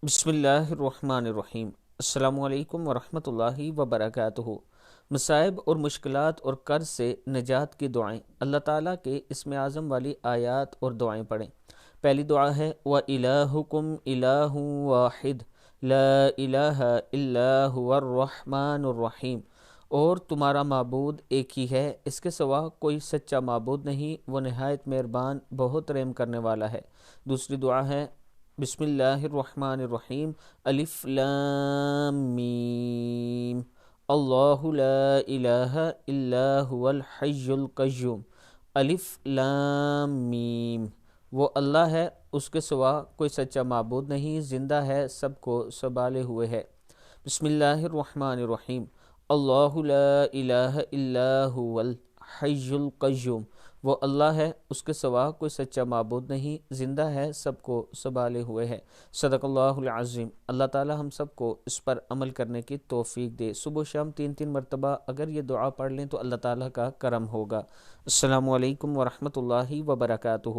بسم اللہ الرحمن الرحیم۔ السلام علیکم ورحمۃ اللہ وبرکاتہ۔ مصائب اور مشکلات اور قرض سے نجات کی دعائیں، اللہ تعالیٰ کے اسم اعظم والی آیات اور دعائیں پڑھیں۔ پہلی دعا ہے وَإِلَٰهُكُمْ إِلَٰهٌ وَاحِدٌ لَا إِلَٰهَ إِلَّا هُوَ الرَّحْمَٰنُ الرَّحِيمُ، اور تمہارا معبود ایک ہی ہے، اس کے سوا کوئی سچا معبود نہیں، وہ نہایت مہربان بہت رحم کرنے والا ہے۔ دوسری دعا ہے بسم اللہ الرحمن الرحیم، الف لام میم، اللہ لا الہ الا هو الحی القیوم۔ الف لام میم، وہ اللہ ہے، اس کے سوا کوئی سچا معبود نہیں، زندہ ہے، سب کو سنبھالے ہوئے ہے۔ بسم اللہ الرحمن الرحیم، اللہ لا الہ الا هو الحی القیوم، وہ اللہ ہے، اس کے سوا کوئی سچا معبود نہیں، زندہ ہے، سب کو سنبھالے ہوئے ہے۔ صدق اللہ العظیم۔ اللہ تعالی ہم سب کو اس پر عمل کرنے کی توفیق دے۔ صبح و شام 3 مرتبہ اگر یہ دعا پڑھ لیں تو اللہ تعالیٰ کا کرم ہوگا۔ السلام علیکم ورحمۃ اللہ وبرکاتہ۔